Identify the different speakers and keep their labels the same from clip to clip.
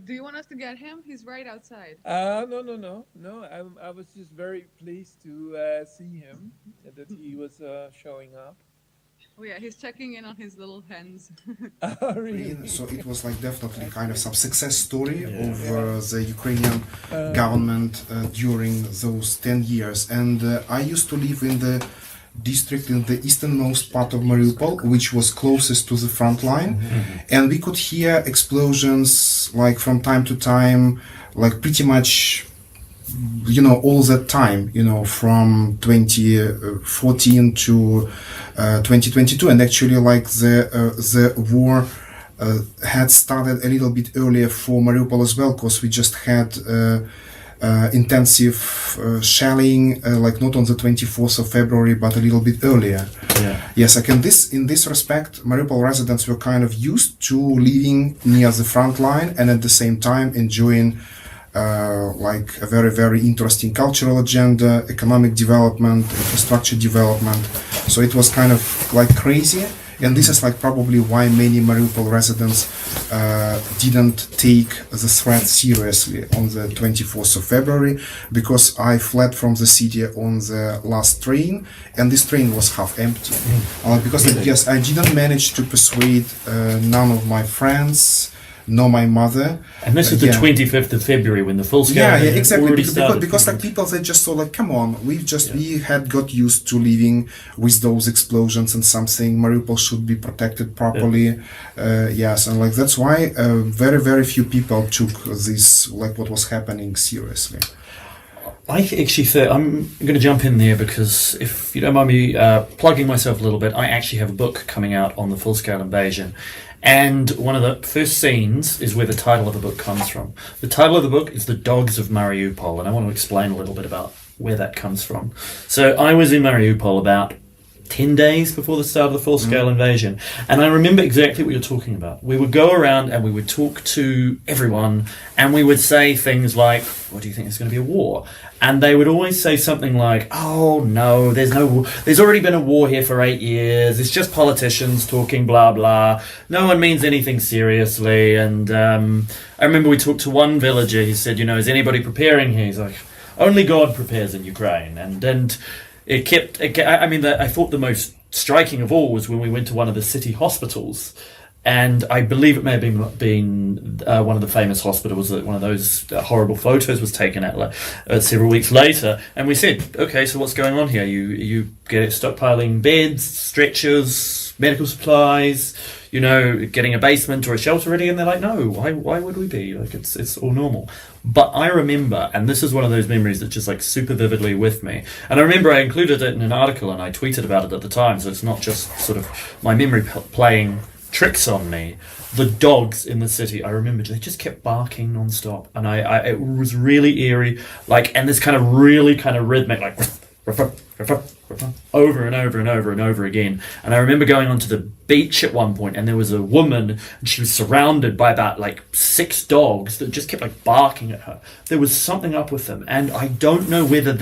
Speaker 1: Do you want us to get him? He's right outside.
Speaker 2: No. I was just very pleased to see him, that he was showing up.
Speaker 1: Oh yeah, he's checking in on his little hens.
Speaker 2: Oh, really?
Speaker 3: So it was like definitely kind of some success story of the Ukrainian government during those 10 years. And I used to live in the district in the easternmost part of Mariupol, which was closest to the front line. And we could hear explosions like from time to time, like pretty much all that time, from 2014 to 2022, and actually like the war had started a little bit earlier for Mariupol as well, because we just had intensive shelling, like not on the 24th of February, but a little bit earlier. Yes, like in this respect, Mariupol residents were kind of used to living near the front line and at the same time enjoying like a very, very interesting cultural agenda, economic development, infrastructure development. So it was kind of like crazy. And this is like probably why many Mariupol residents didn't take the threat seriously on the 24th of February, because I fled from the city on the last train, and this train was half empty. Because yes, I didn't manage to persuade none of my friends, nor my mother.
Speaker 4: And this is the 25th of February when the full-scale
Speaker 3: exactly.
Speaker 4: already started.
Speaker 3: Because like people, they just saw like, come on, we had got used to living with those explosions and something. Mariupol should be protected properly. Yes, and like that's why very, very few people took this, like what was happening, seriously.
Speaker 4: I actually think I'm going to jump in there because if you don't mind me plugging myself a little bit, I actually have a book coming out on the full-scale invasion. And one of the first scenes is where the title of the book comes from. The title of the book is The Dogs of Mariupol, and I want to explain a little bit about where that comes from. So I was in Mariupol about 10 days before the start of the full-scale invasion, and I remember exactly what you're talking about. We would go around and we would talk to everyone, and we would say things like, what do you think is going to be a war? And they would always say something like, oh no, there's already been a war here for 8 years, it's just politicians talking blah blah, no one means anything seriously. And I remember we talked to one villager, he said, is anybody preparing here? He's like, only God prepares in Ukraine. And I thought the most striking of all was when we went to one of the city hospitals, and I believe it may have been one of the famous hospitals that one of those horrible photos was taken at several weeks later. And we said, okay, so what's going on here? You get stockpiling beds, stretchers, medical supplies, getting a basement or a shelter ready, and they're like, no, why would we be? Like, it's all normal. But I remember, and this is one of those memories that's just like super vividly with me, and I remember I included it in an article and I tweeted about it at the time, so it's not just sort of my memory playing tricks on me. The dogs in the city, I remember, they just kept barking non-stop, and it was really eerie, and this kind of really kind of rhythmic, like over and over and over and over again. And I remember going onto the beach at one point, and there was a woman, and she was surrounded by about 6 dogs that just kept barking at her. There was something up with them, and I don't know whether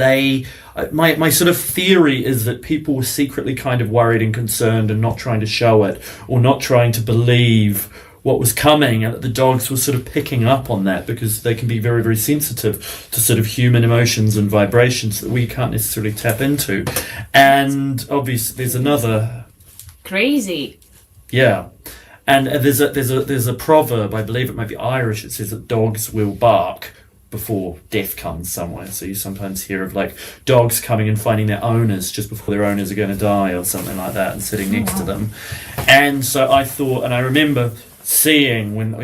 Speaker 4: my sort of theory is that people were secretly kind of worried and concerned and not trying to show it, or not trying to believe what was coming, and that the dogs were sort of picking up on that because they can be very, very sensitive to sort of human emotions and vibrations that we can't necessarily tap into. And obviously there's another
Speaker 5: crazy.
Speaker 4: Yeah. And there's a proverb, I believe it might be Irish, it says that dogs will bark before death comes somewhere. So you sometimes hear of dogs coming and finding their owners just before their owners are going to die or something like that, and sitting next to them. And so I thought, and I remember seeing when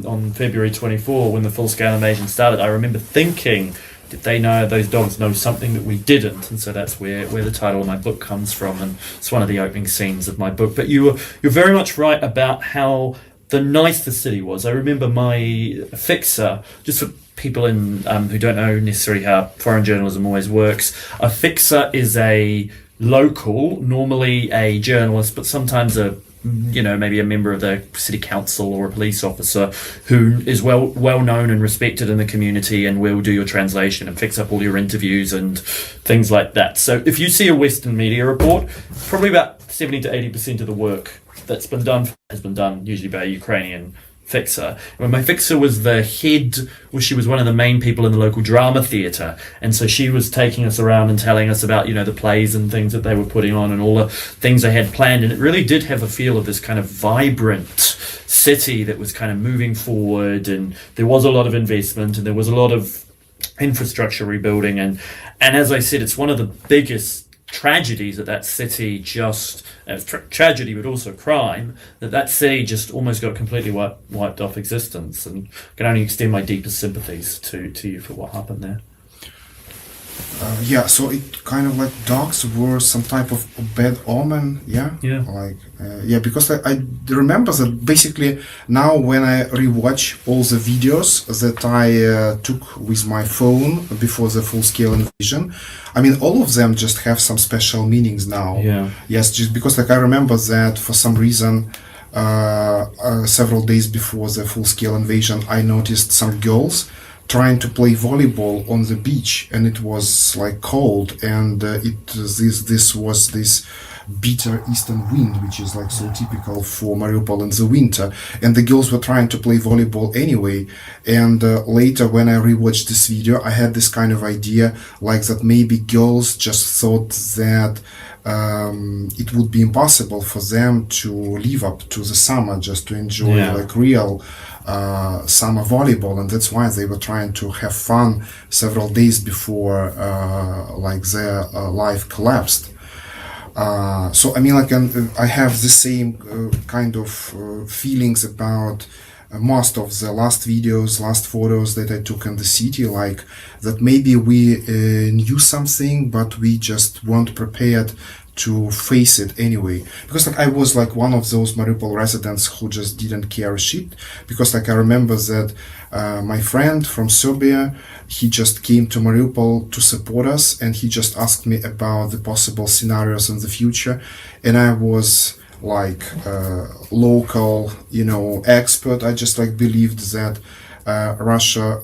Speaker 4: on February 24, when the full-scale invasion started, I remember thinking, did they know, those dogs know something that we didn't? And so that's where the title of my book comes from, and it's one of the opening scenes of my book. But you're very much right about how nice the city was. I remember my fixer, just for people who don't know necessarily how foreign journalism always works, a fixer is a local, normally a journalist, but sometimes maybe a member of the city council or a police officer who is well known and respected in the community and will do your translation and fix up all your interviews and things like that. So if you see a Western media report, probably about 70 to 80% of the work that's been done has been done usually by a Ukrainian fixer. Well, my fixer was the head, well, she was one of the main people in the local drama theatre, and so she was taking us around and telling us about, you know, the plays and things that they were putting on and all the things they had planned, and it really did have a feel of this kind of vibrant city that was kind of moving forward, and there was a lot of investment and there was a lot of infrastructure rebuilding, and as I said, it's one of the biggest tragedies that city just tragedy but also crime that city just almost got completely wiped off existence, and I can only extend my deepest sympathies to you for what happened there.
Speaker 3: Yeah, so it kind of like dogs were some type of bad omen, yeah?
Speaker 4: Yeah.
Speaker 3: Like, yeah, because I remember that basically now when I rewatch all the videos that I took with my phone before the full-scale invasion, I mean, all of them just have some special meanings now.
Speaker 4: Yeah.
Speaker 3: Yes, just because like I remember that for some reason several days before the full-scale invasion, I noticed some girls trying to play volleyball on the beach, and it was like cold, and this was this bitter eastern wind, which is like so typical for Mariupol in the winter, and the girls were trying to play volleyball anyway. And later when I rewatched this video, I had this kind of idea like that maybe girls just thought that it would be impossible for them to live up to the summer just to enjoy like real summer volleyball, and that's why they were trying to have fun several days before like their life collapsed. So I mean, like I have the same kind of feelings about most of the last videos, last photos that I took in the city, like that maybe we knew something but we just weren't prepared to face it anyway, because like I was like one of those Mariupol residents who just didn't care a shit, because like I remember that my friend from Serbia, he just came to Mariupol to support us, and he just asked me about the possible scenarios in the future, and I was like local, you know, expert. I just like believed that Russia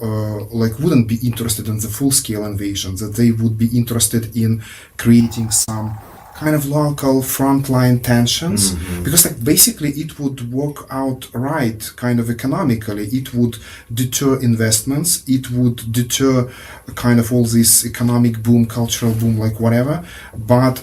Speaker 3: like wouldn't be interested in the full-scale invasion, that they would be interested in creating some kind of local frontline tensions, because like basically it would work out right kind of economically. It would deter investments, it would deter kind of all this economic boom, cultural boom, like whatever, but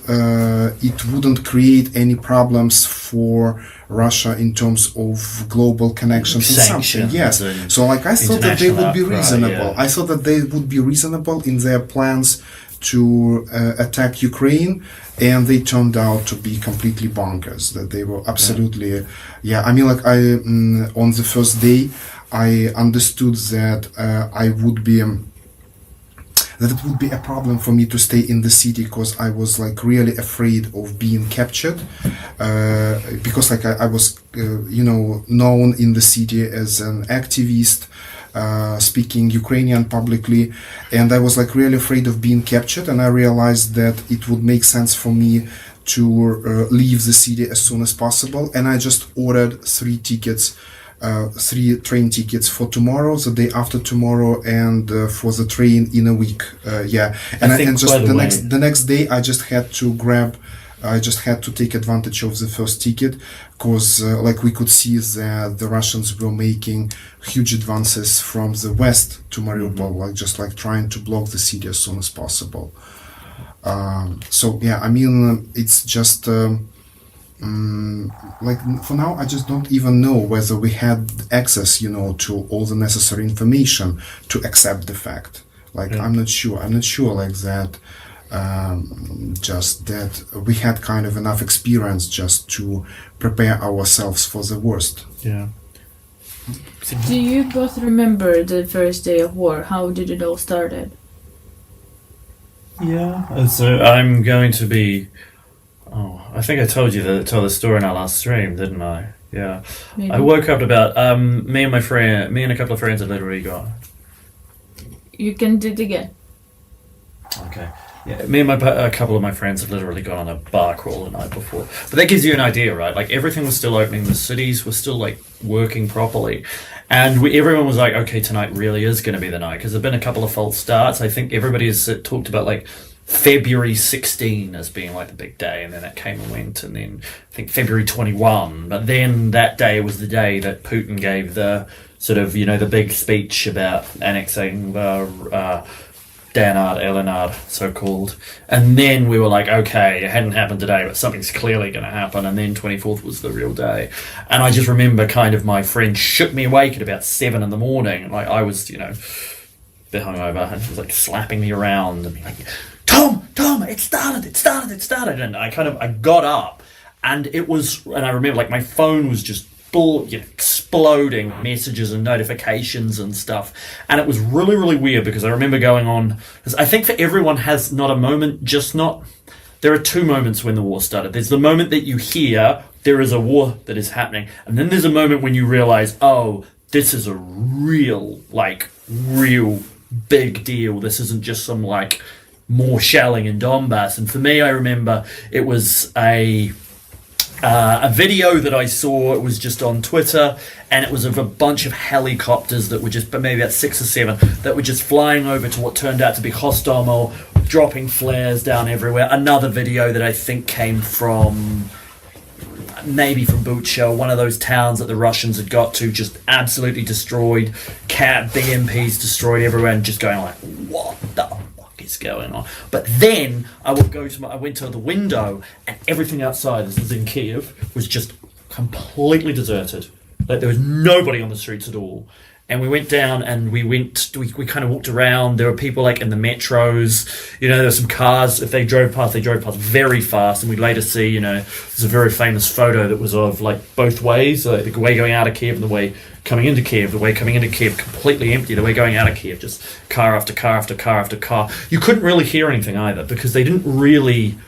Speaker 3: it wouldn't create any problems for Russia in terms of global connections and something. Yes. So like I thought that they would be reasonable. I thought that they would be reasonable in their plans to attack Ukraine, and they turned out to be completely bonkers. That they were absolutely, I mean, like I on the first day, I understood that I would be. That it would be a problem for me to stay in the city, because I was like really afraid of being captured, because like I was, you know, known in the city as an activist, speaking Ukrainian publicly, and I was like really afraid of being captured, and I realized that it would make sense for me to leave the city as soon as possible, and I just ordered 3 train tickets for tomorrow, the day after tomorrow, and for the train in a week. And just the next day I just had to take advantage of the first ticket, because like we could see that the Russians were making huge advances from the west to Mariupol, like just like trying to block the city as soon as possible. So yeah, I mean, it's just like for now I just don't even know whether we had access, you know, to all the necessary information to accept the fact. Like I'm not sure like that. Just that we had kind of enough experience just to prepare ourselves for the worst.
Speaker 4: Yeah.
Speaker 5: Do you both remember the first day of war? How did it all started?
Speaker 4: Yeah. So I'm going to be. Oh, I think I told the story in our last stream, didn't I? Yeah.
Speaker 5: Maybe.
Speaker 4: I woke up about me and a couple of friends had literally gone.
Speaker 5: You can do it again.
Speaker 4: Okay. Yeah, me and a couple of my friends had literally gone on a bar crawl the night before. But that gives you an idea, right? Like everything was still opening, the cities were still like working properly, and everyone was like, okay, tonight really is going to be the night, because there've been a couple of false starts. I think everybody has talked about like February 16 as being like the big day, and then that came and went, and then I think February 21. But then that day was the day that Putin gave the sort of, you know, the big speech about annexing Danard, Elenard, so-called. And then we were like, okay, it hadn't happened today, but something's clearly going to happen. And then 24th was the real day. And I just remember kind of my friend shook me awake at about 7 in the morning. And like I was, you know, a bit hungover, and she was like slapping me around and being like, Tom, it started. And I got up, and I remember like my phone was just exploding messages and notifications and stuff, and it was really, really weird because I remember going on, because I think for everyone has not a moment, there are 2 moments when the war started. There's the moment that you hear there is a war that is happening, and then there's a moment when you realize, oh, this is a real big deal. This isn't just some like more shelling in Donbass. And for me, I remember it was a video that I saw. It was just on Twitter, and it was of a bunch of helicopters that were just, maybe about 6 or 7, that were just flying over to what turned out to be Hostomel, dropping flares down everywhere. Another video that I think came from Bucha, one of those towns that the Russians had got to, just absolutely destroyed, BMPs destroyed everywhere, and just going like, what the fuck is going on? But then I went to the window, and everything outside, this is in Kiev, was just completely deserted. Like there was nobody on the streets at all. And we went down, and we kind of walked around. There were people like in the metros, you know, there were some cars. If they drove past very fast. And we'd later see, you know, there's a very famous photo that was of like both ways, like the way going out of Kiev and the way coming into Kiev. The way coming into Kiev completely empty. The way going out of Kiev, just car after car after car after car. You couldn't really hear anything either, because they didn't really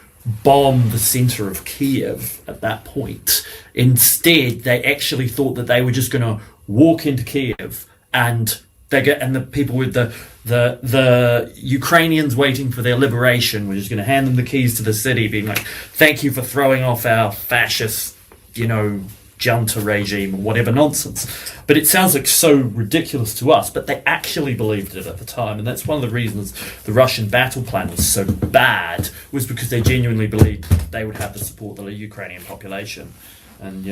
Speaker 4: bomb the center of Kiev at that point. Instead, they actually thought that they were just going to walk into Kiev, and the people with the Ukrainians waiting for their liberation were just going to hand them the keys to the city, being like, thank you for throwing off our fascist, you know, junta regime or whatever nonsense. But it sounds like so ridiculous to us, but they actually believed it at the time. And that's one of the reasons the Russian battle plan was so bad, was because they genuinely believed they would have the support of the Ukrainian population. And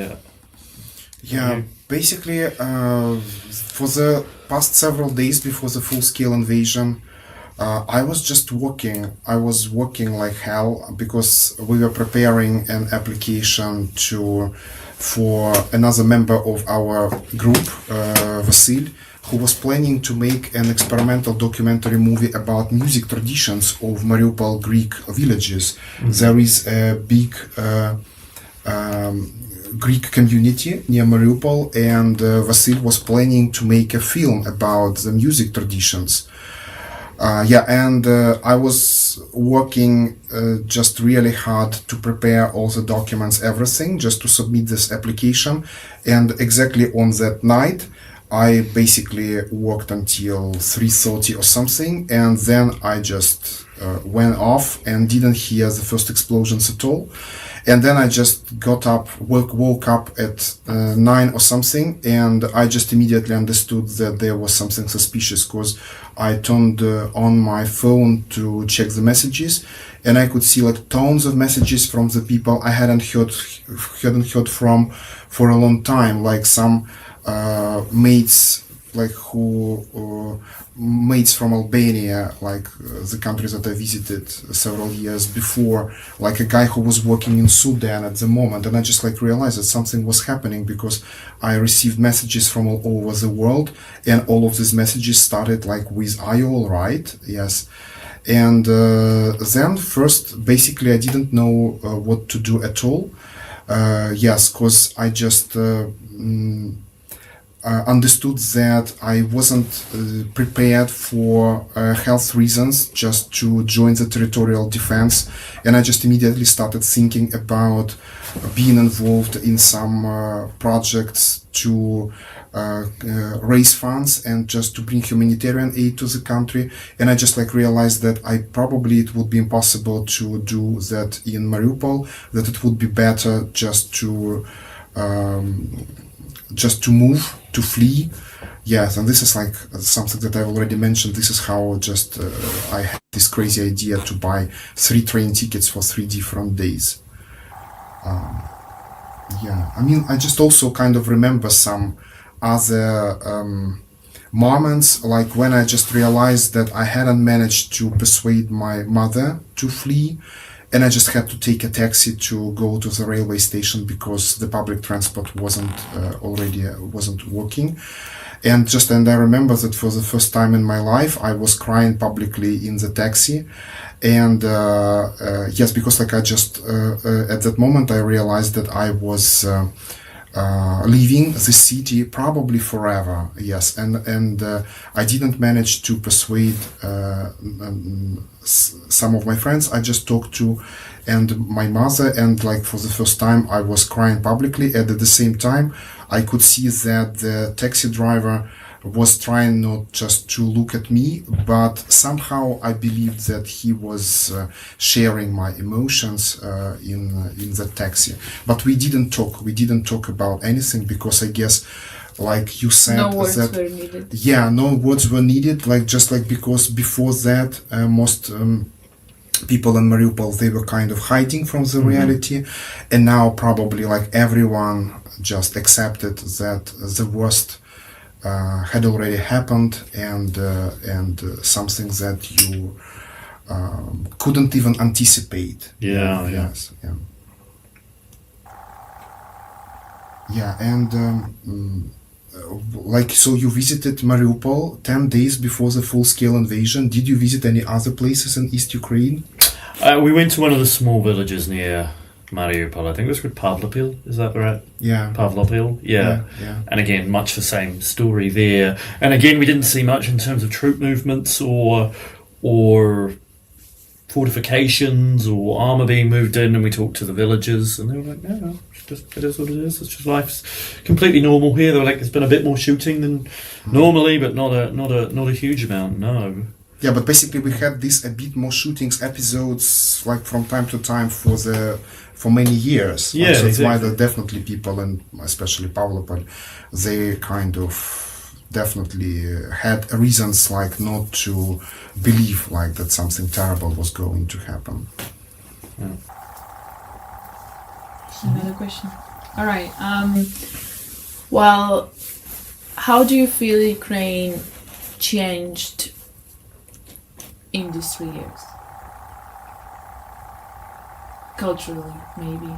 Speaker 3: basically, for the past several days before the full-scale invasion, I was just working. I was working like hell, because we were preparing an application for another member of our group, Vasil, who was planning to make an experimental documentary movie about music traditions of Mariupol Greek villages. Mm-hmm. There is a big Greek community near Mariupol, and Vasil was planning to make a film about the music traditions. I was working just really hard to prepare all the documents, everything, just to submit this application. And exactly on that night, I basically worked until 3:30 or something, and then I just went off and didn't hear the first explosions at all. And then I just got up, woke up at 9 or something, and I just immediately understood that there was something suspicious, because I turned on my phone to check the messages, and I could see like tons of messages from the people I hadn't heard from for a long time, like some mates, like mates from Albania, like the country that I visited several years before, like a guy who was working in Sudan at the moment. And I just like realized that something was happening, because I received messages from all over the world, and all of these messages started like with, "Are you all right?" Yes. And then first, basically, I didn't know what to do at all. Yes, because I just understood that I wasn't prepared for health reasons just to join the territorial defense, and I just immediately started thinking about being involved in some projects to raise funds and just to bring humanitarian aid to the country. And I just like realized that it would be impossible to do that in Mariupol, that it would be better just to move, to flee Yes, and this is like something that I already mentioned. This is how just I had this crazy idea to buy 3 train tickets for 3 different days. Yeah, I mean, I just also kind of remember some other moments, like when I just realized that I hadn't managed to persuade my mother to flee, and I just had to take a taxi to go to the railway station because the public transport wasn't working. And I remember that for the first time in my life, I was crying publicly in the taxi. And yes, because like I just at that moment I realized that I was leaving the city probably forever. Yes, and I didn't manage to persuade some of my friends. I just talked to and my mother, and like for the first time I was crying publicly. And at the same time, I could see that the taxi driver was trying not just to look at me, but somehow I believed that he was sharing my emotions in the taxi. But we didn't talk. We didn't talk about anything because I guess, like you said,
Speaker 5: No words were needed.
Speaker 3: Yeah, no words were needed. Because before that, most people in Mariupol, they were kind of hiding from the reality, and now probably like everyone just accepted that the worst had already happened, and something that you couldn't even anticipate.
Speaker 4: Yeah.
Speaker 3: Yes. Yeah. Yeah, and like, so you visited Mariupol 10 days before the full-scale invasion. Did you visit any other places in East Ukraine?
Speaker 4: We went to one of the small villages near Mariupol. I think it was called Pavlopil. Is that right?
Speaker 3: Yeah.
Speaker 4: Pavlopil. Yeah. And again, much the same story there. And again, we didn't see much in terms of troop movements or fortifications or armour being moved in. And we talked to the villagers, and they were like, "No, it is what it is. It's just life's completely normal here." They were like, "There's been a bit more shooting than normally, but not a huge amount." No.
Speaker 3: Yeah, but basically we had this a bit more shootings episodes like from time to time for many years.
Speaker 4: Yeah,
Speaker 3: so that's why
Speaker 4: exactly.
Speaker 3: definitely people, and especially Pavlopol, they kind of definitely had reasons like not to believe like that something terrible was going to happen.
Speaker 4: Yeah.
Speaker 5: Another question. All right. Well, how do you feel Ukraine changed in these 3 years? Culturally, maybe.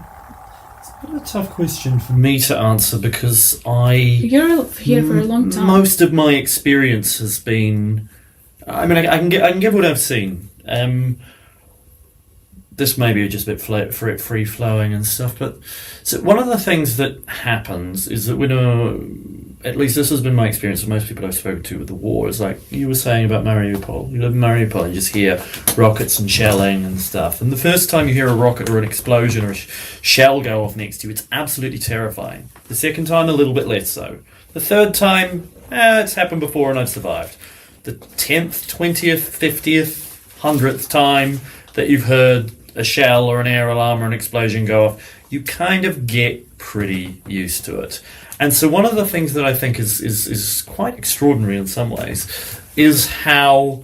Speaker 4: It's a tough question for me to answer because
Speaker 5: You're here for a long time.
Speaker 4: Most of my experience has been. I mean, I can give what I've seen. This may be just a bit free flowing and stuff, but so one of the things that happens is that at least this has been my experience with most people I've spoken to with the war, is like you were saying about Mariupol. You live in Mariupol, you just hear rockets and shelling and stuff. And the first time you hear a rocket or an explosion or a shell go off next to you, it's absolutely terrifying. The second time, a little bit less so. The third time, it's happened before and I've survived. The 10th, 20th, 50th, 100th time that you've heard a shell or an air alarm or an explosion go off, you kind of get pretty used to it. And so one of the things that I think is quite extraordinary in some ways is how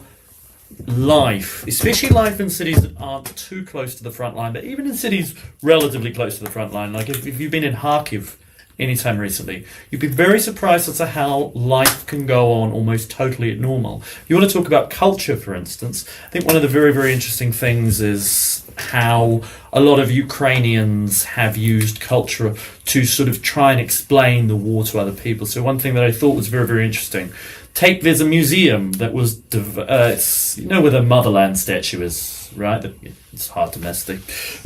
Speaker 4: life, especially life in cities that aren't too close to the front line, but even in cities relatively close to the front line, like if you've been in Kharkiv anytime recently, you'd be very surprised as to how life can go on almost totally at normal. You want to talk about culture, for instance. I think one of the very, very interesting things is how a lot of Ukrainians have used culture to sort of try and explain the war to other people. So one thing that I thought was very, very interesting, there's a museum that was, it's, you know where the motherland statue is, right? It's hard to miss.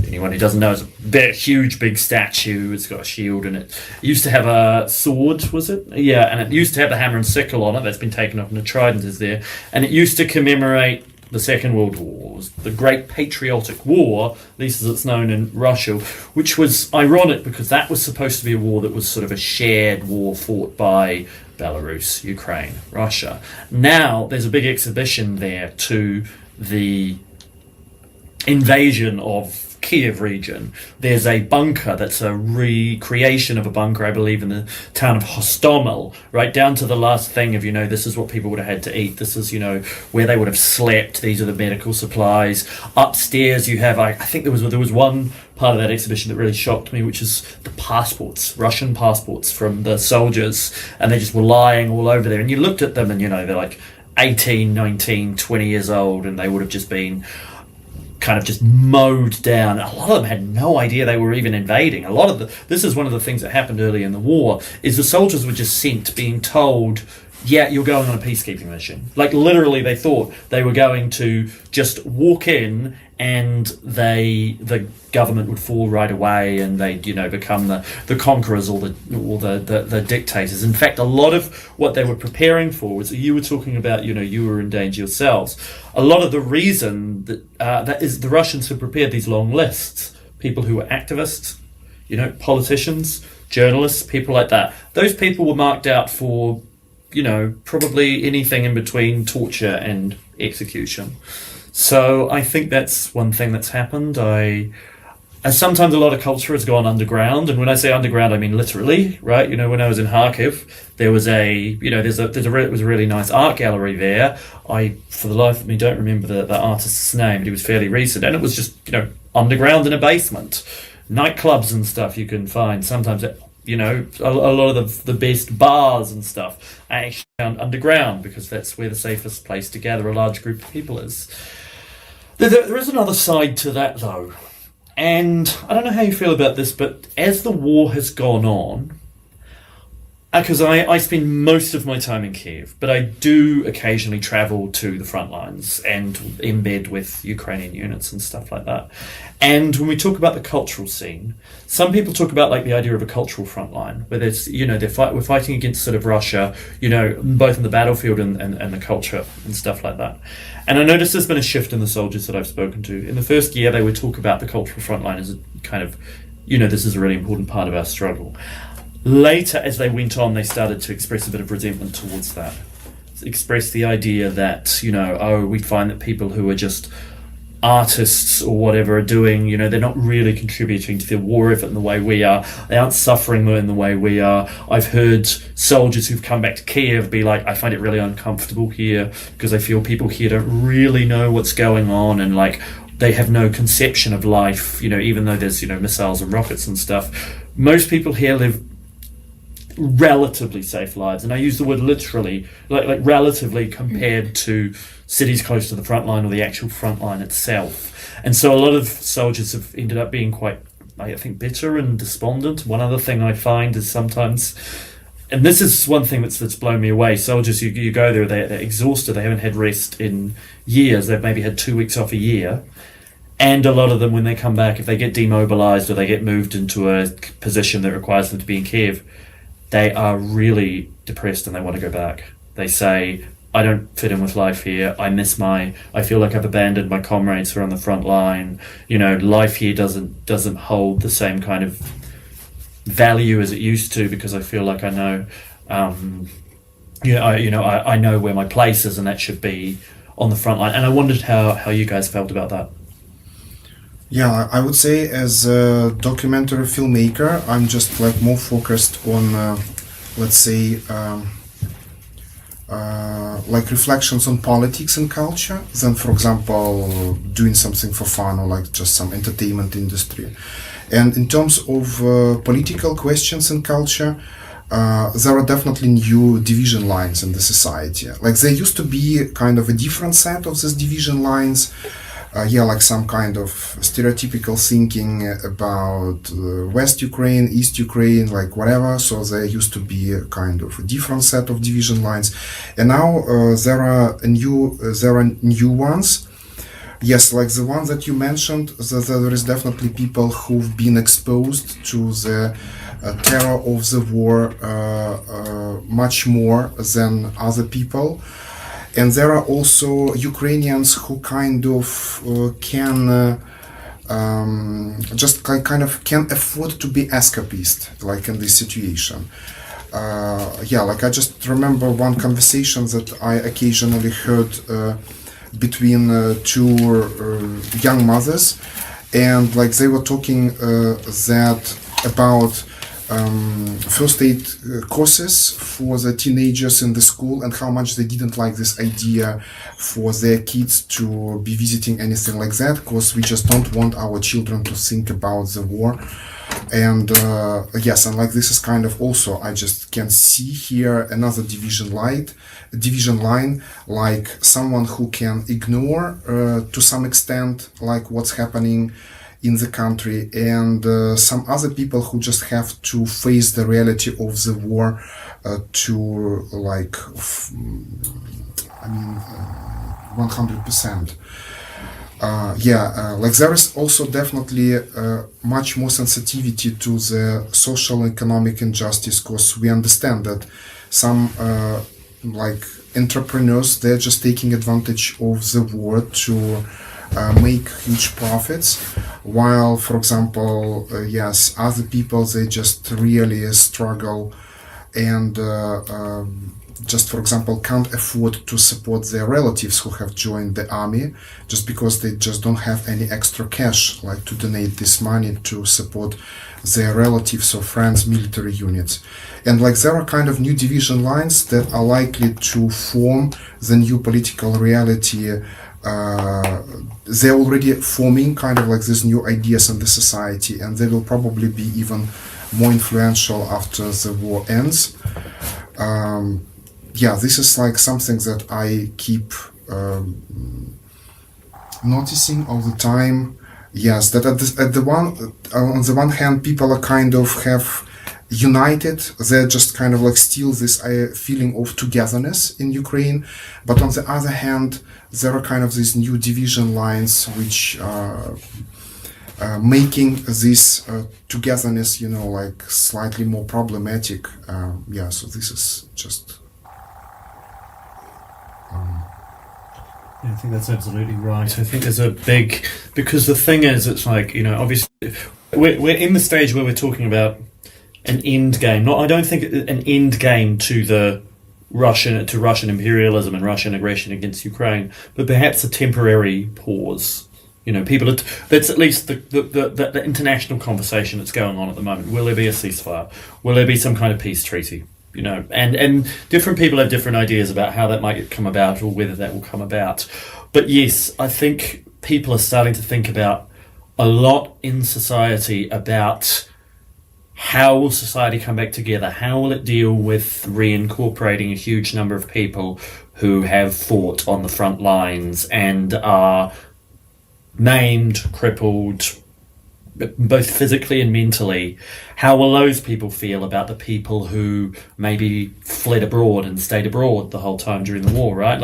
Speaker 4: Anyone who doesn't know, it's a huge, big statue. It's got a shield in it. It used to have a sword, was it? Yeah, and it used to have the hammer and sickle on it. That's been taken off, and the trident is there. And it used to commemorate the Second World War. It was the Great Patriotic War, at least as it's known in Russia, which was ironic because that was supposed to be a war that was sort of a shared war fought by Belarus, Ukraine, Russia. Now there's a big exhibition there to the invasion of Kiev region, there's a bunker that's a recreation of a bunker, I believe, in the town of Hostomel, right down to the last thing of, this is what people would have had to eat. This is, where they would have slept. These are the medical supplies. Upstairs you have, I think there was one part of that exhibition that really shocked me, which is the passports, Russian passports from the soldiers, and they just were lying all over there. And you looked at them and, they're like 18, 19, 20 years old, and they would have just been kind of just mowed down. A lot of them had no idea they were even invading. This is one of the things that happened early in the war, is the soldiers were just sent being told, yeah, you're going on a peacekeeping mission. Like literally they thought they were going to just walk in and the government would fall right away and they'd, become the conquerors or the dictators. In fact, a lot of what they were preparing for was, you were talking about, you were in danger yourselves. A lot of the reason that is the Russians had prepared these long lists, people who were activists, politicians, journalists, people like that. Those people were marked out for, probably anything in between torture and execution. So I think that's one thing that's happened. Sometimes a lot of culture has gone underground, and when I say underground, I mean literally, right? When I was in Kharkiv, there was it was a really nice art gallery there. I, for the life of me, don't remember the artist's name, but he was fairly recent, and it was just, underground in a basement. Nightclubs and stuff you can find. Sometimes, a lot of the best bars and stuff are actually found underground because that's where the safest place to gather a large group of people is. There is another side to that, though. And I don't know how you feel about this, but as the war has gone on, because I spend most of my time in Kiev, but I do occasionally travel to the front lines and embed with Ukrainian units and stuff like that. And when we talk about the cultural scene, some people talk about like the idea of a cultural front line, where there's, we're fighting against sort of Russia, both in the battlefield and the culture and stuff like that. And I noticed there's been a shift in the soldiers that I've spoken to. In the first year, they would talk about the cultural front line as a kind of, this is a really important part of our struggle. Later, as they went on, they started to express a bit of resentment towards that. Express the idea that, we find that people who are just artists or whatever are doing, they're not really contributing to the war effort in the way we are. They aren't suffering in the way we are. I've heard soldiers who've come back to Kiev be like, I find it really uncomfortable here because I feel people here don't really know what's going on, and like they have no conception of life, even though there's, missiles and rockets and stuff. Most people here live relatively safe lives, and I use the word literally, like relatively compared to cities close to the front line or the actual front line itself. And so a lot of soldiers have ended up being quite, I think, bitter and despondent. One other thing I find is sometimes, and this is one thing that's blown me away, soldiers, you go there, they're exhausted, they haven't had rest in years, they've maybe had 2 weeks off a year. And a lot of them, when they come back, if they get demobilized or they get moved into a position that requires them to be in Kiev, they are really depressed and they want to go back. They say, I don't fit in with life here. I feel like I've abandoned my comrades who are on the front line. Life here doesn't hold the same kind of value as it used to, because I feel like I know, I know where my place is, and that should be on the front line. And I wondered how you guys felt about that.
Speaker 3: Yeah, I would say as a documentary filmmaker, I'm just like more focused on, let's say, like reflections on politics and culture than, for example, doing something for fun or like just some entertainment industry. And in terms of political questions and culture, there are definitely new division lines in the society. Like there used to be kind of a different set of these division lines. Like some kind of stereotypical thinking about West Ukraine, East Ukraine, like whatever. So there used to be a kind of a different set of division lines, and now there are new ones. Yes, like the one that you mentioned, there is definitely people who've been exposed to the terror of the war much more than other people. And there are also Ukrainians who kind of can afford to be escapist, like in this situation. Like I just remember one conversation that I occasionally heard between two young mothers, and like they were talking that about first aid courses for the teenagers in the school, and how much they didn't like this idea for their kids to be visiting anything like that, because we just don't want our children to think about the war. And yes, and like this is kind of also, I just can see here another division line, like someone who can ignore to some extent like what's happening in the country, and some other people who just have to face the reality of the war to like 100%. Like there is also definitely much more sensitivity to the social and economic injustice, because we understand that some like entrepreneurs, they're just taking advantage of the war to make huge profits, while for example yes, other people, they just really struggle and just for example can't afford to support their relatives who have joined the army, just because they just don't have any extra cash like to donate this money to support their relatives or friends military units. And like there are kind of new division lines that are likely to form the new political reality. They're already forming kind of like these new ideas in the society, and they will probably be even more influential after the war ends. This is like something that I keep noticing all the time. Yes, that on the one hand, people are kind of have united. They're just kind of like still this feeling of togetherness in Ukraine, but on the other hand, there are kind of these new division lines which are making this togetherness, like slightly more problematic. So this is just.
Speaker 4: I think that's absolutely right. I think there's a big, because the thing is, it's like, obviously we're in the stage where we're talking about an end game. I don't think an end game to the Russian imperialism and Russian aggression against Ukraine, but perhaps a temporary pause. That's at least the international conversation that's going on at the moment. Will there be a ceasefire? Will there be some kind of peace treaty? And different people have different ideas about how that might come about or whether that will come about. But yes, I think people are starting to think about a lot in society about how will society come back together? How will it deal with reincorporating a huge number of people who have fought on the front lines and are maimed, crippled, both physically and mentally? How will those people feel about the people who maybe fled abroad and stayed abroad the whole time during the war, right?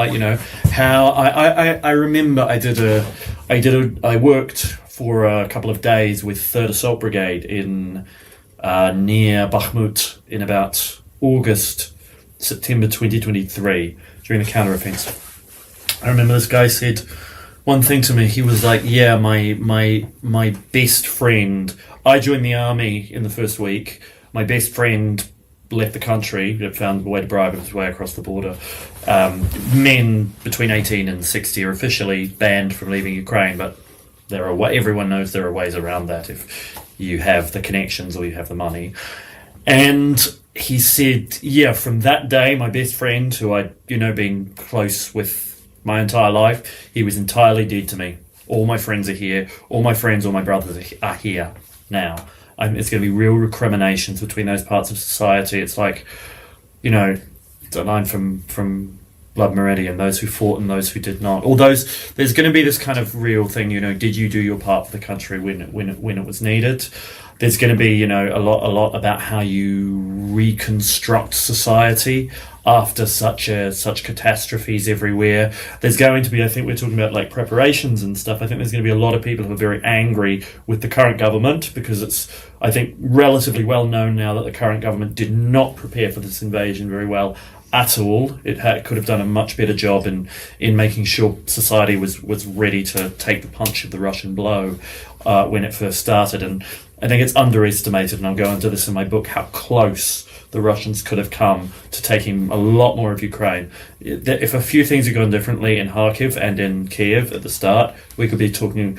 Speaker 4: How I remember I worked for a couple of days with 3rd Assault Brigade in near Bakhmut in about September 2023 during the counter-offensive. I remember this guy said one thing to me. He was like, yeah, my best friend, I joined the army in the first week. My best friend left the country, found a way to bribe his way across the border. Men between 18 and 60 are officially banned from leaving Ukraine, but everyone knows there are ways around that if you have the connections or you have the money. And he said, yeah, from that day, my best friend, who I'd been close with my entire life, he was entirely dead to me. All my friends are here. All my friends, all my brothers are here now. It's going to be real recriminations between those parts of society. It's like, it's a line from Blood Meridian, those who fought and those who did not. There's going to be this kind of real thing, did you do your part for the country when it was needed? There's going to be, a lot about how you reconstruct society after such catastrophes everywhere. There's going to be, I think we're talking about like preparations and stuff. I think there's going to be a lot of people who are very angry with the current government, because it's, I think, relatively well known now that the current government did not prepare for this invasion very well at all. It could have done a much better job in making sure society was ready to take the punch of the Russian blow when it first started. And I think it's underestimated, and I'll go into this in my book, how close the Russians could have come to taking a lot more of Ukraine. If a few things had gone differently in Kharkiv and in Kiev at the start, we could be doing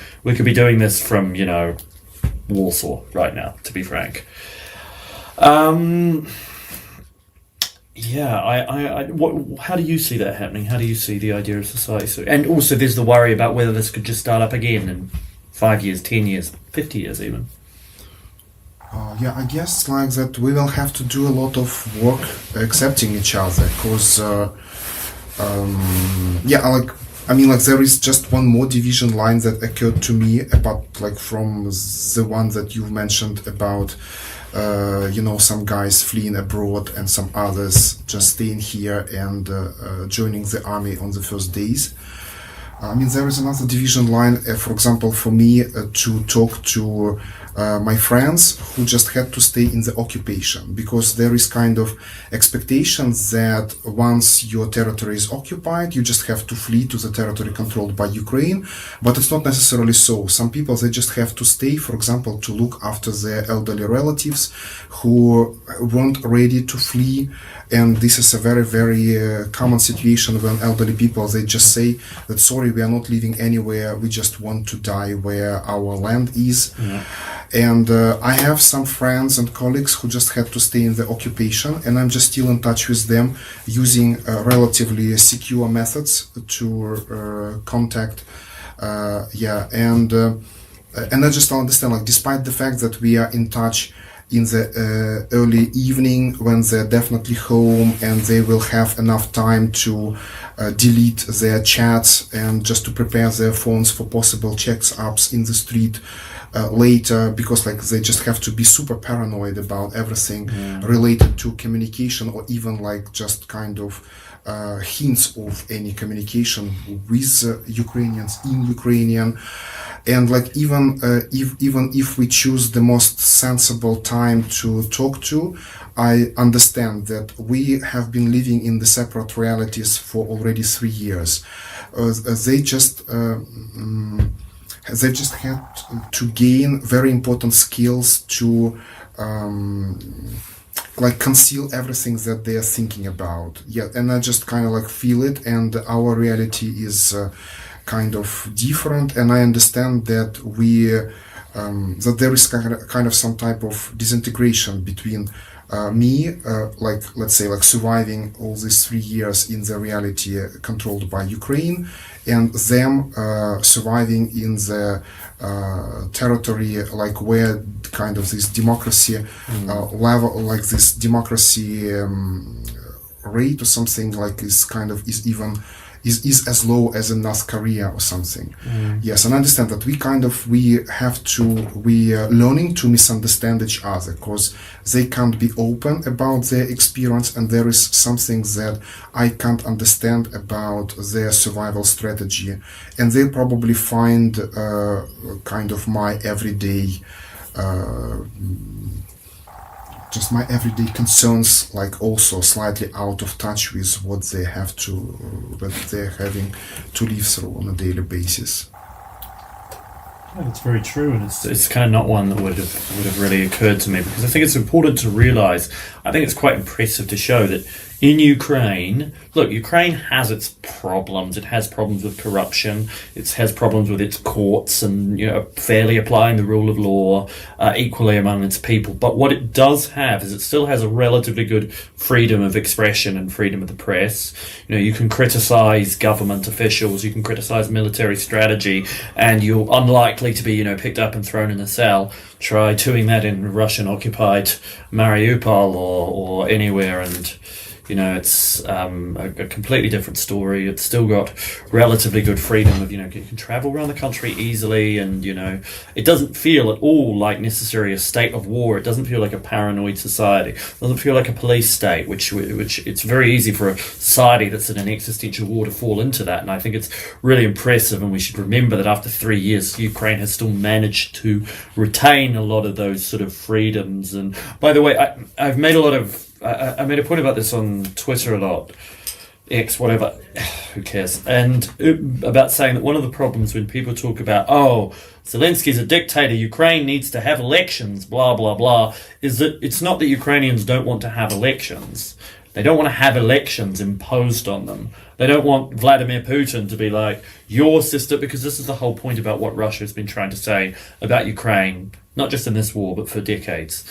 Speaker 4: this from, Warsaw right now, to be frank. How do you see that happening? How do you see the idea of society? And also there's the worry about whether this could just start up again in 5 years, 10 years, 50 years even.
Speaker 3: I guess like that we will have to do a lot of work accepting each other, because there is just one more division line that occurred to me, apart from the one that you've mentioned about some guys fleeing abroad and some others just staying here and joining the army on the first days. There is another division line, for example, for me to talk to my friends who just had to stay in the occupation, because there is kind of expectations that once your territory is occupied, you just have to flee to the territory controlled by Ukraine, but it's not necessarily so. Some people, they just have to stay, for example, to look after their elderly relatives who weren't ready to flee. And this is a very, very common situation when elderly people, they just say that, sorry, we are not living anywhere, we just want to die where our land is. Yeah. And I have some friends and colleagues who just had to stay in the occupation, and I'm just still in touch with them using relatively secure methods to contact. And I just don't understand, despite the fact that we are in touch in the early evening when they're definitely home and they will have enough time to delete their chats and just to prepare their phones for possible checks-ups in the street later, because they just have to be super paranoid about everything related to communication, or even just kind of hints of any communication with Ukrainians in Ukrainian. And even if we choose the most sensible time to talk to, I understand that we have been living in the separate realities for already 3 years. They just had to gain very important skills to conceal everything that they are thinking about. And I just kind of feel it, and our reality is kind of different, and I understand that that there is kind of some type of disintegration between me, let's say surviving all these 3 years in the reality controlled by Ukraine, and them surviving in the territory where kind of this democracy level, this democracy rate or something is as low as in North Korea or something. Yes, and I understand that we are learning to misunderstand each other, because they can't be open about their experience, and there is something that I can't understand about their survival strategy, and they probably find kind of my everyday concerns also slightly out of touch with what they're having to live through on a daily basis.
Speaker 4: It's very true, and it's kind of not one that would have really occurred to me, because I think it's important to realize, I think it's quite impressive to show that in Ukraine, look, Ukraine has its problems. It has problems with corruption. It has problems with its courts and, fairly applying the rule of law equally among its people. But what it does have is it still has a relatively good freedom of expression and freedom of the press. You can criticize government officials, you can criticize military strategy, and you're unlikely to be, picked up and thrown in a cell. Try doing that in Russian-occupied Mariupol or anywhere, and it's a completely different story. It's still got relatively good freedom of, you can travel around the country easily, and, it doesn't feel at all like necessarily a state of war. It doesn't feel like a paranoid society. It doesn't feel like a police state, which it's very easy for a society that's in an existential war to fall into that. And I think it's really impressive, and we should remember that after 3 years, Ukraine has still managed to retain a lot of those sort of freedoms. And by the way, I've made I made a point about this on Twitter a lot, X, whatever. who cares? And about saying that one of the problems when people talk about, oh, Zelensky's a dictator, Ukraine needs to have elections, blah, blah, blah, is that it's not that Ukrainians don't want to have elections. They don't want to have elections imposed on them. They don't want Vladimir Putin to be like, your sister, because this is the whole point about what Russia has been trying to say about Ukraine, not just in this war, but for decades.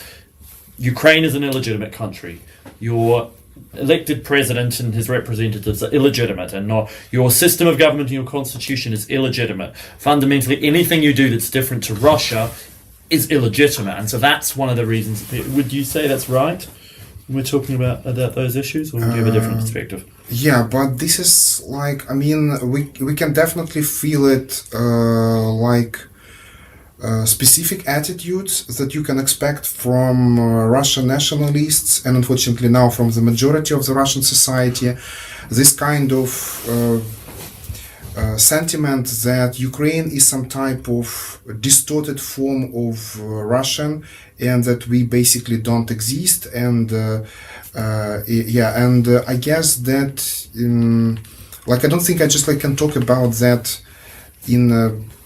Speaker 4: Ukraine is an illegitimate country. Your elected president and his representatives are illegitimate, and not your system of government and your constitution is illegitimate. Fundamentally, anything you do that's different to Russia is illegitimate, and so that's one of the reasons. Would you say that's right when we're talking about those issues, or do you have a different perspective?
Speaker 3: Yeah, but this is like, I mean, we can definitely feel it like specific attitudes that you can expect from Russian nationalists, and unfortunately now from the majority of the Russian society. This kind of sentiment that Ukraine is some type of distorted form of Russian, and that we basically don't exist, and I guess that like, I don't think I just like can talk about that in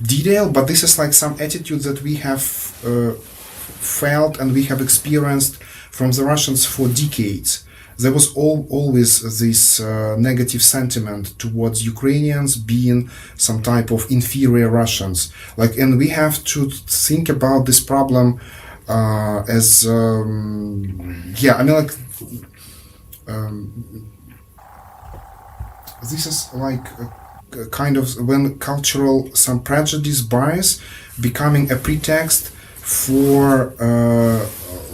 Speaker 3: detail, but this is like some attitude that we have felt and we have experienced from the Russians for decades. There was always this negative sentiment towards Ukrainians being some type of inferior Russians. Like, and we have to think about this problem as this is like kind of when cultural some prejudice bias becoming a pretext for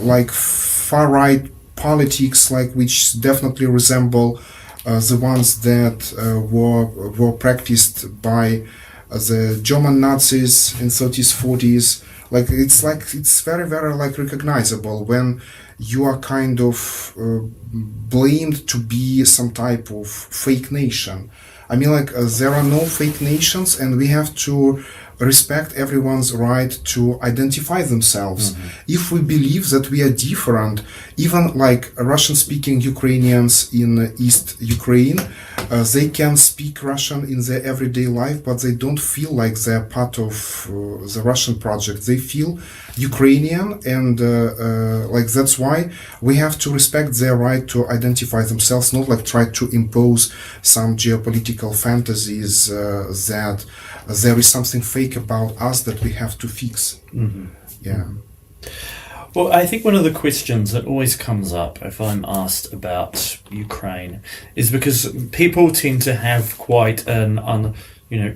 Speaker 3: like far right politics, like which definitely resemble the ones that were practiced by the German Nazis in 30s, 40s. Like it's very, very like recognizable when you are kind of blamed to be some type of fake nation. I mean, like, there are no fake nations, and we have to respect everyone's right to identify themselves. Mm-hmm. If we believe that we are different, even like Russian-speaking Ukrainians in East Ukraine, they can speak Russian in their everyday life, but they don't feel like they're part of the Russian project. They feel Ukrainian, and like that's why we have to respect their right to identify themselves, not like try to impose some geopolitical fantasies that there is something fake about us that we have to fix. Mm-hmm. Yeah.
Speaker 4: Well, I think one of the questions that always comes up if I'm asked about Ukraine is because people tend to have quite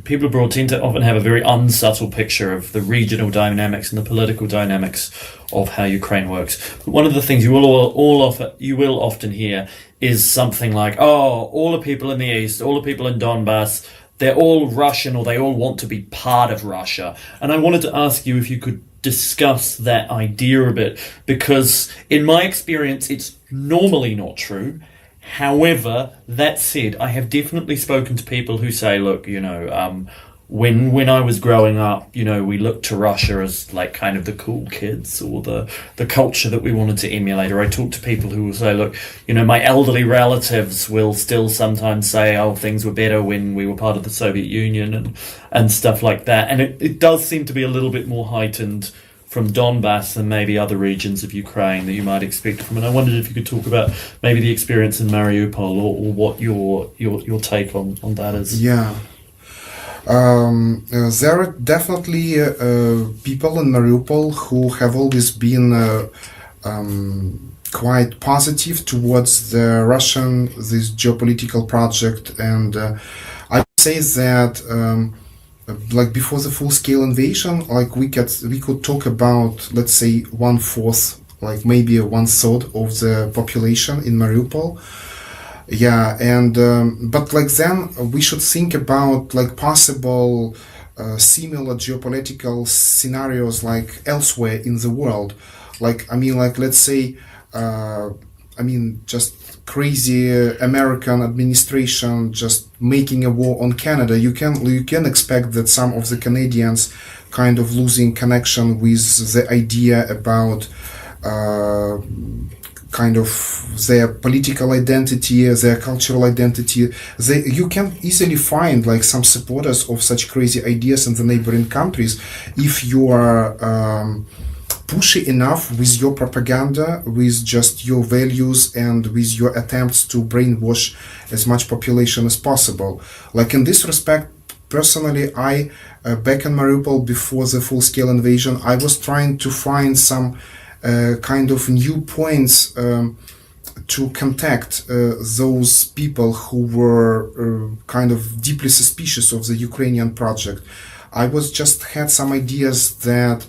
Speaker 4: people abroad tend to often have a very unsubtle picture of the regional dynamics and the political dynamics of how Ukraine works. But one of the things you will often hear is something like, oh, all the people in the East, all the people in Donbass, they're all Russian, or they all want to be part of Russia. And I wanted to ask you if you could discuss that idea a bit, because in my experience, it's normally not true. However, that said, I have definitely spoken to people who say, look, when I was growing up, we looked to Russia as like kind of the cool kids, or the culture that we wanted to emulate. Or I talk to people who will say, look, my elderly relatives will still sometimes say, oh, things were better when we were part of the Soviet Union and stuff like that. And it does seem to be a little bit more heightened from Donbass than maybe other regions of Ukraine that you might expect from it. I wondered if you could talk about maybe the experience in Mariupol, or what your take on that is.
Speaker 3: Yeah. There are definitely people in Mariupol who have always been quite positive towards this geopolitical project, and I would say that like before the full-scale invasion, like we could talk about, let's say, 1/4, like maybe 1/3 of the population in Mariupol. Yeah, and but like then we should think about like possible similar geopolitical scenarios like elsewhere in the world. Like, I mean, like, let's say, just crazy American administration just making a war on Canada. You can expect that some of the Canadians kind of losing connection with the idea about kind of their political identity, their cultural identity. You can easily find like some supporters of such crazy ideas in the neighboring countries if you are pushy enough with your propaganda, with just your values and with your attempts to brainwash as much population as possible. Like in this respect, personally, I back in Mariupol before the full-scale invasion, I was trying to find some kind of new points to contact those people who were kind of deeply suspicious of the Ukrainian project. I was just had some ideas that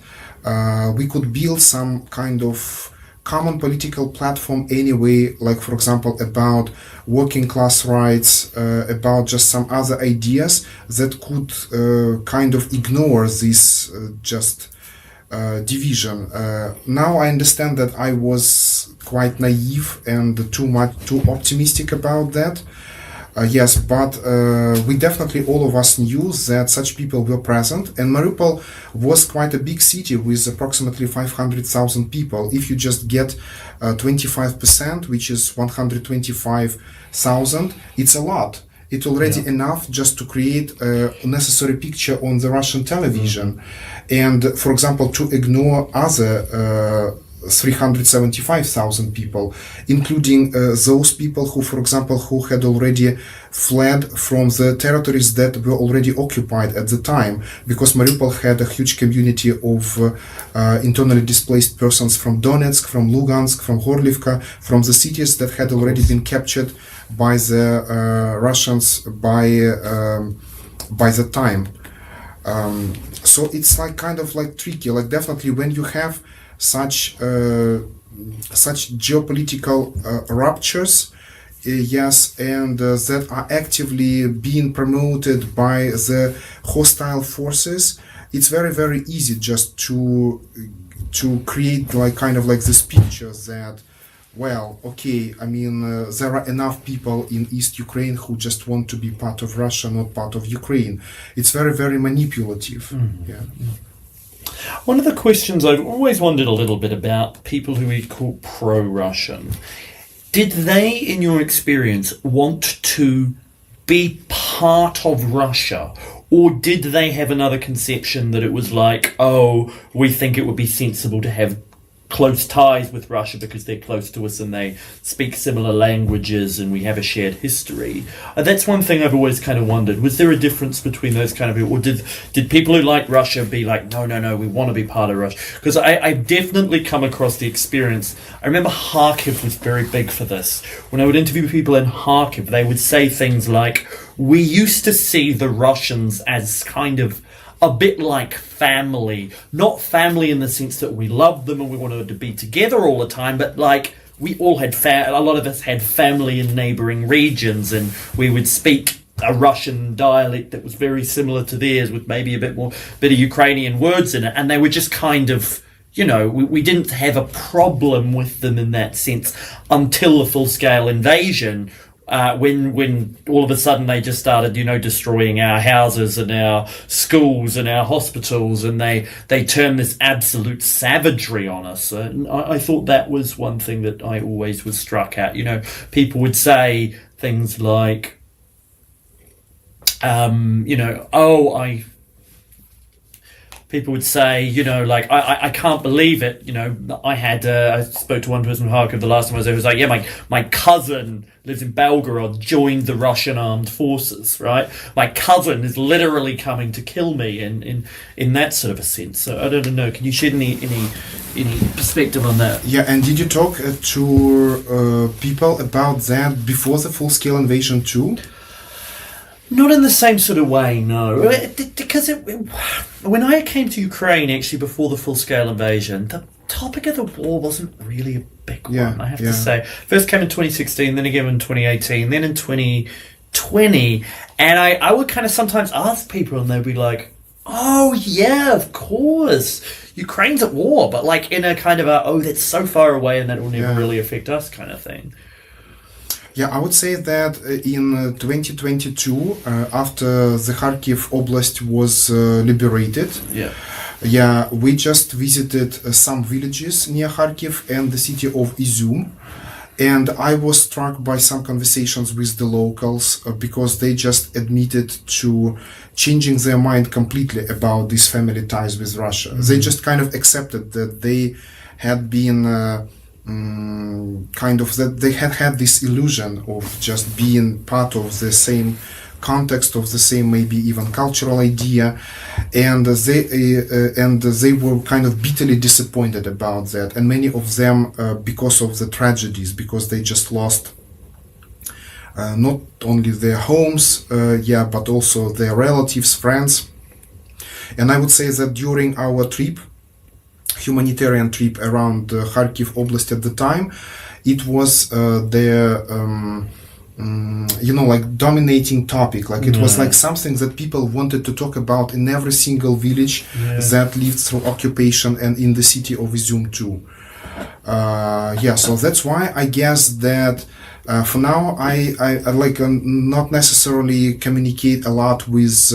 Speaker 3: we could build some kind of common political platform anyway, like for example about working class rights, about just some other ideas that could kind of ignore this division. Now I understand that I was quite naive and too optimistic about that. Yes, but we definitely, all of us knew that such people were present, and Mariupol was quite a big city with approximately 500,000 people. If you just get 25%, which is 125,000, it's a lot. It's already enough just to create a necessary picture on the Russian television. And, for example, to ignore other 375,000 people, including those people who, for example, who had already fled from the territories that were already occupied at the time, because Mariupol had a huge community of internally displaced persons from Donetsk, from Lugansk, from Horlivka, from the cities that had already been captured by the Russians by the time. So it's like kind of like tricky. Like definitely when you have such geopolitical ruptures, yes, and that are actively being promoted by the hostile forces, it's very, very easy just to create like kind of like this picture that, well, okay, I mean, there are enough people in East Ukraine who just want to be part of Russia, not part of Ukraine. It's very, very manipulative. Yeah.
Speaker 4: One of the questions I've always wondered a little bit about people who we call pro-Russian, did they, in your experience, want to be part of Russia? Or did they have another conception that it was like, oh, we think it would be sensible to have close ties with Russia because they're close to us and they speak similar languages and we have a shared history? That's one thing I've always kind of wondered. Was there a difference between those kind of people? Or did people who like Russia be like, no, we want to be part of Russia? Because I've definitely come across the experience. I remember Kharkiv was very big for this. When I would interview people in Kharkiv, they would say things like, we used to see the Russians as kind of a bit like family, not family in the sense that we loved them and we wanted to be together all the time, but like we all had a lot of us had family in neighboring regions, and we would speak a Russian dialect that was very similar to theirs with maybe a bit of Ukrainian words in it, and they were just kind of, you know, we didn't have a problem with them in that sense until the full-scale invasion. When all of a sudden they just started, you know, destroying our houses and our schools and our hospitals, and they turned this absolute savagery on us. And I thought that was one thing that I always was struck at. You know, people would say things like, you know, people would say, you know, like, I can't believe it. You know, I spoke to one person in Kharkiv the last time I was there, who was like, yeah, my cousin lives in Belgorod, joined the Russian armed forces, right? My cousin is literally coming to kill me in that sort of a sense. So I don't know, can you shed any perspective on that?
Speaker 3: Yeah, and did you talk to people about that before the full-scale invasion too?
Speaker 4: Not in the same sort of way, no. Because when I came to Ukraine, actually, before the full-scale invasion, the topic of the war wasn't really a big one, I have to say. First came in 2016, then again in 2018, then in 2020, and I would kind of sometimes ask people, and they'd be like, oh, yeah, of course, Ukraine's at war, but like in a kind of that's so far away and that will never really affect us kind of thing.
Speaker 3: Yeah, I would say that in 2022, after the Kharkiv Oblast was liberated, Yeah, we just visited some villages near Kharkiv and the city of Izum. And I was struck by some conversations with the locals because they just admitted to changing their mind completely about these family ties with Russia. They just kind of accepted that they had been that they had this illusion of just being part of the same context, of the same maybe even cultural idea, and they were kind of bitterly disappointed about that, and many of them because of the tragedies, because they just lost not only their homes, but also their relatives, friends. And I would say that during our trip, humanitarian trip around Kharkiv Oblast at the time, it was their dominating topic. Like it was like something that people wanted to talk about in every single village that lived through occupation, and in the city of Izum too. So that's why I guess that for now I not necessarily communicate a lot with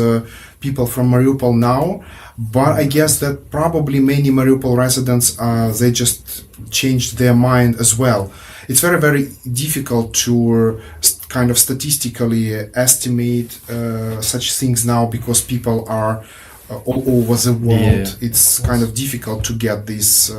Speaker 3: people from Mariupol now, but I guess that probably many Mariupol residents they just changed their mind as well. It's very, very difficult to kind of statistically estimate such things now because people are all over the world. It's kind of difficult to get this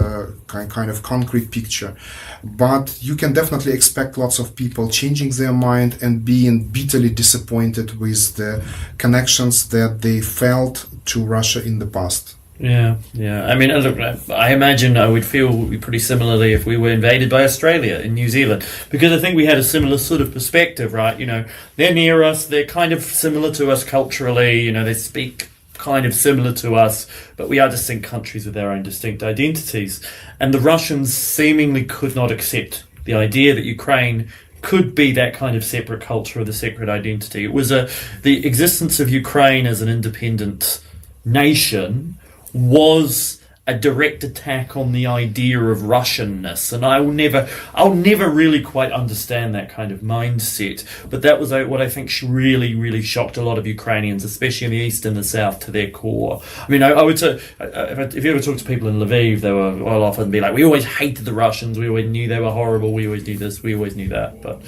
Speaker 3: kind of concrete picture. But you can definitely expect lots of people changing their mind and being bitterly disappointed with the connections that they felt to Russia in the past.
Speaker 4: Yeah. I mean, look, I imagine I would feel pretty similarly if we were invaded by Australia and New Zealand, because I think we had a similar sort of perspective, right? You know, they're near us, they're kind of similar to us culturally, you know, they speak kind of similar to us, but we are distinct countries with our own distinct identities. And the Russians seemingly could not accept the idea that Ukraine could be that kind of separate culture or the separate identity. It was the existence of Ukraine as an independent nation was a direct attack on the idea of Russianness, and I'll never really quite understand that kind of mindset. But that was what I think really, really shocked a lot of Ukrainians, especially in the east and the south, to their core. I mean, I would say, if you ever talk to people in Lviv, they will often be like, we always hated the Russians, we always knew they were horrible, we always knew this, we always knew that. But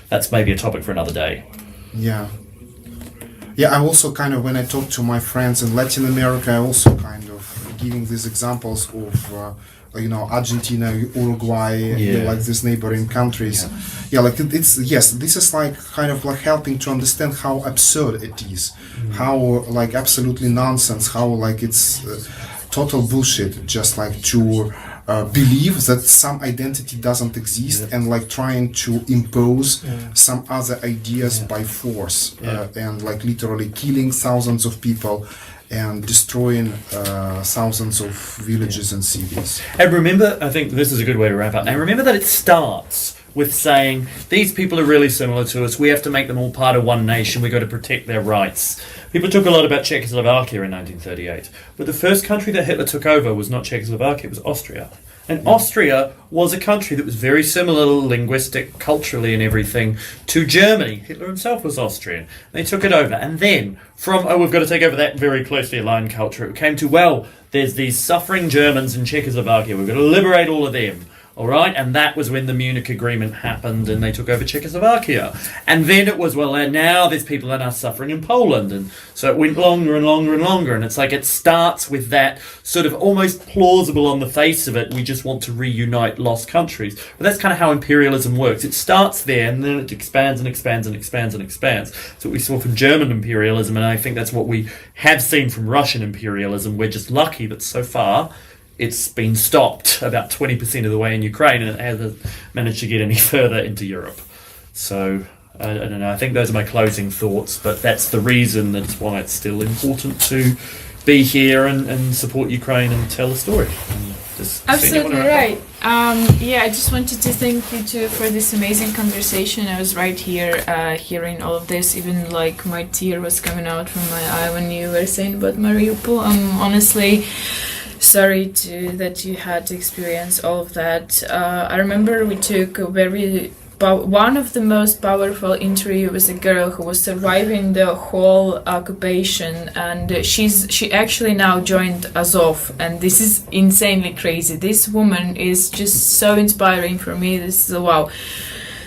Speaker 4: that's maybe a topic for another day.
Speaker 3: Yeah, I also kind of, when I talk to my friends in Latin America, I also kind of giving these examples of Argentina, Uruguay, like these neighboring countries. This is like kind of like helping to understand how absurd it is, how like absolutely nonsense, how like it's total bullshit, just like to believe that some identity doesn't exist and like trying to impose some other ideas by force and like literally killing thousands of people and destroying thousands of villages and cities.
Speaker 4: And remember, I think this is a good way to wrap up. And remember that it starts with saying, these people are really similar to us, we have to make them all part of one nation, we've got to protect their rights. People talk a lot about Czechoslovakia in 1938, but the first country that Hitler took over was not Czechoslovakia, it was Austria. And Austria was a country that was very similar linguistic, culturally and everything to Germany. Hitler himself was Austrian. They took it over. And then from, we've got to take over that very closely aligned culture, it came to, there's these suffering Germans in Czechoslovakia. We've got to liberate all of them. All right, and that was when the Munich Agreement happened and they took over Czechoslovakia. And then it was, and now there's people that are suffering in Poland. And so it went longer and longer and longer. And it's like it starts with that sort of almost plausible on the face of it, we just want to reunite lost countries. But that's kind of how imperialism works. It starts there and then it expands and expands and expands and expands. That's what we saw from German imperialism, and I think that's what we have seen from Russian imperialism. We're just lucky that so far it's been stopped about 20% of the way in Ukraine, and it hasn't managed to get any further into Europe. So, I don't know, I think those are my closing thoughts, but that's the reason, that's why it's still important to be here and support Ukraine and tell a story.
Speaker 5: Absolutely right. I just wanted to thank you two for this amazing conversation. I was right here hearing all of this, even like my tear was coming out from my eye when you were saying about Mariupol. I'm honestly sorry that you had to experience all of that. I remember we took a very one of the most powerful interview was a girl who was surviving the whole occupation, and she actually now joined Azov, and this is insanely crazy. This woman is just so inspiring for me. This is wow.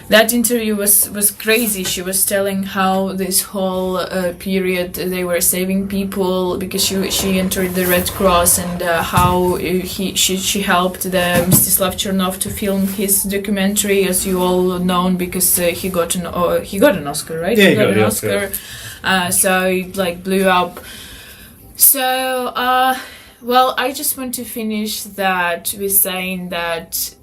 Speaker 5: That interview was crazy. She was telling how this whole period they were saving people because she entered the Red Cross, and how she helped the Mstislav Chernov to film his documentary, as you all know, because he got an Oscar, right?
Speaker 4: Yeah,
Speaker 5: he got an
Speaker 4: Oscar.
Speaker 5: So it like blew up. So well, I just want to finish that with saying that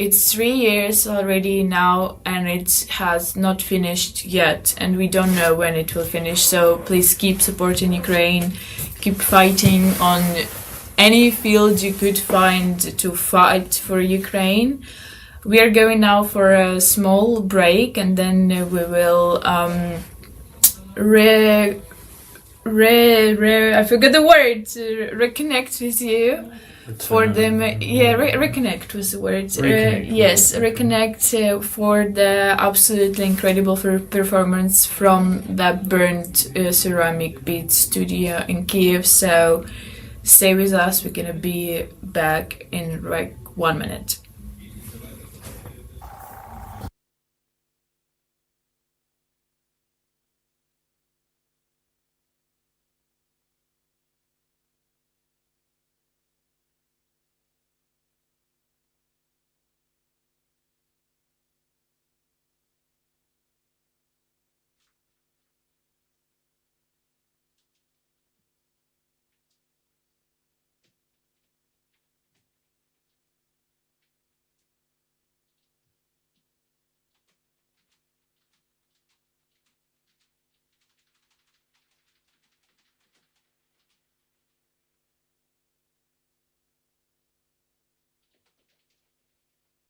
Speaker 5: it's 3 years already now, and it has not finished yet, and we don't know when it will finish. So please keep supporting Ukraine, keep fighting on any field you could find to fight for Ukraine. We are going now for a small break, and then we will I forgot the word, reconnect with you. For them, reconnect was the word. Yes, reconnect for the absolutely incredible performance from that burnt ceramic bead studio in Kiev. So stay with us. We're gonna be back in like 1 minute.